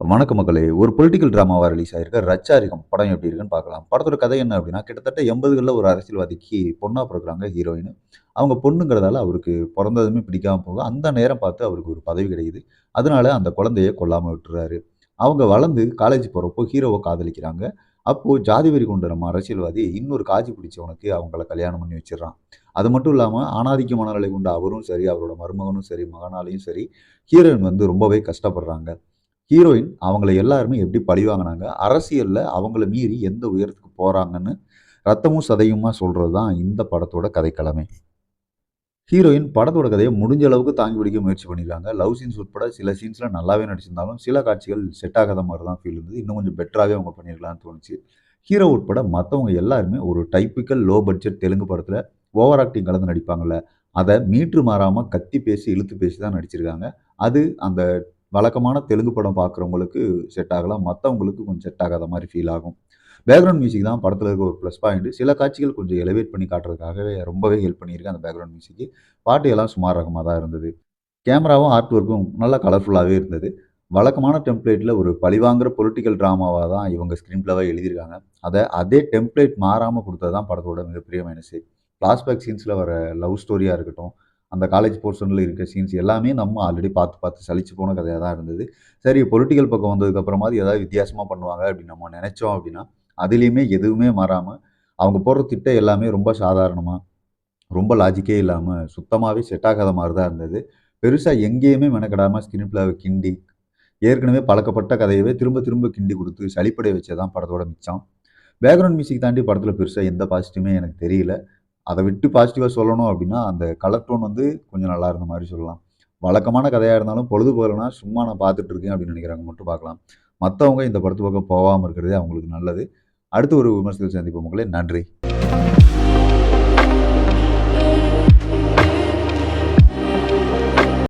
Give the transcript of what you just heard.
வணக்க மக்களே! ஒரு பொலிட்டிக்கல் டிராமாவா ரிலீஸ் ஆயிருக்க ரச்சாரிகம் படம் எப்படி இருக்குன்னு பார்க்கலாம். படத்தோட கதை என்ன அப்படின்னா, கிட்டத்தட்ட 80கள்ல ஒரு அரசியல்வாதிக்கு பொண்ணா பொறக்குறாங்க ஹீரோயின். அவங்க பொண்ணுங்கிறதால அவருக்கு பொறந்ததுமே பிடிக்காம போகும். அந்த நேரம் பார்த்து அவருக்கு ஒரு பதவி கிடைக்குது. அதனால அந்த குழந்தைய கொல்லாம விட்டுர்றாரு. அவங்க வளர்ந்து காலேஜ் போறப்போ ஹீரோவ காதலிக்கிறாங்க. அப்போ ஜாதி வெறி கொண்ட நம்ம அரசியல்வாதி இன்னொரு காஜி பிடிச்சவனுக்கு அவங்கள கல்யாணம் பண்ணி வச்சுர்றான். அது மட்டும் இல்லாம ஆணாதிக்க மனநிலை கொண்ட அவரும் சரி, அவரோட மருமகனும் சரி, மகனாலையும் சரி, ஹீரோயின் ரொம்பவே கஷ்டப்படுறாங்க. ஹீரோயின் அவங்கள எல்லாருமே எப்படி பழிவாங்குனாங்க, அரசியல்ல அவங்கள மீறி எந்த உயரத்துக்கு போறாங்கன்னு ரத்தமும் சதையுமா சொல்றது தான் இந்த படத்தோட கதைக்களமே. ஹீரோயின் படத்தோட கதைய முடிஞ்ச அளவுக்கு தாங்கி பிடிக்க முயற்சி பண்ணியிருக்காங்க. லவ் சீன்ஸ் உட்பட சில சீன்ஸ்ல நல்லாவே நடிச்சிருந்தாலும், சில காட்சிகள் செட் ஆகாத மாரி தான் ஃபீல் இருந்தது. இன்னும் கொஞ்சம் பெட்டராவே அவங்க பண்ணியிருக்கலாம்னு தோணுச்சு. ஹீரோ உட்பட மத்தவங்க எல்லாருமே ஒரு டைப்பிக்கல் லோ பட்ஜெட் தெலுங்கு படத்துல ஓவர் ஆக்டிங் கலந்து நடிப்பாங்கல்ல, அத மீட்டு மாறாம கத்தி பேசி, இழுத்து பேசி தான் நடிச்சிருக்காங்க. அது அந்த வழக்கமான தெலுங்கு படம் பார்க்குறவங்களுக்கு செட் ஆகலாம். மத்தவங்களுக்கு கொஞ்சம் செட் ஆகாத மாரி ஃபீல் ஆகும். பேக்கிரவுண்ட் மியூசிக் தான் படத்துல இருக்க ஒரு ப்ளஸ் பாயிண்ட். சில காட்சிகள் கொஞ்சம் எலிவேட் பண்ணி காட்டுறதுக்காகவே ரொம்பவே ஹெல்ப் பண்ணியிருக்கு அந்த பேக்கிரவுண்ட் மியூசிக். பாட்டு எல்லாம் சுமார் ரகமா தான் இருந்தது. கேமராவும், ஆர்ட் ஒர்க்கும் நல்லா கலர்ஃபுல்லாவே இருந்தது. வழக்கமான டெம்ப்ளேட்ல ஒரு பழிவாங்குற பொலிட்டிக்கல் டிராமாவா தான் இவங்க ஸ்க்ரீன் பிளேவா எழுதியிருக்காங்க. அதே டெம்ப்ளேட் மாறாம குடுத்தது தான் படத்தோட மிகப்பெரிய மைனஸே. ஃப்ளாஷ்பேக் சீன்ஸ்ல வர லவ் ஸ்டோரியா இருக்கட்டும், அந்த காலேஜ் போர்ஷன்ல இருக்க சீன்ஸ் எல்லாமே நம்ம ஆல்ரெடி பார்த்து பார்த்து சலிச்சு போன கதையா தான் இருந்தது. சரி பொலிட்டிக்கல் பக்கம் வந்ததுக்கு அப்புறமாவது ஏதாவது வித்தியாசமா பண்ணுவாங்க அப்படின்னு நம்ம நெனைச்சோம் அப்படின்னா, அதிலயுமே எதுவுமே மாறாம, அவங்க போடுற திட்டம் எல்லாமே ரொம்ப சாதாரணமா, ரொம்ப லாஜிக்கே இல்லாம, சுத்தமாவே செட் ஆகாத மாரி தான் இருந்தது. பெருசா எங்கேயுமே மெனக்கெடாம ஸ்க்ரீன் பிளேவ கிண்டி, ஏற்கனவே பழக்கப்பட்ட கதையவே திரும்ப திரும்ப கிண்டி குடுத்து சலிப்படைய வச்சது தான் படத்தோட மிச்சம். பேக்கிரவுண்ட் மியூசிக் தாண்டி படத்துல பெருசா எந்த பாசிட்டிவுமே எனக்கு தெரியல. அத விட்டு பாசிட்டிவா சொல்லணும் அப்டின்னா, அந்த கலர் டோன் கொஞ்சம் நல்லா இருந்த மாரி சொல்லலாம். வழக்கமான கதையா இருந்தாலும் பொழுது போகலன்னா, சும்மா நான் பார்த்துட்டு இருக்கேன் அப்டின்னு நெனைக்கிறவங்க மட்டும் பார்க்கலாம். மத்தவங்க இந்த படத்து பக்கம் போகாம இருக்கிறதே அவங்களுக்கு நல்லது. அடுத்து ஒரு விமர்சனத்தில் சந்திப்போம் மக்களே. நன்றி.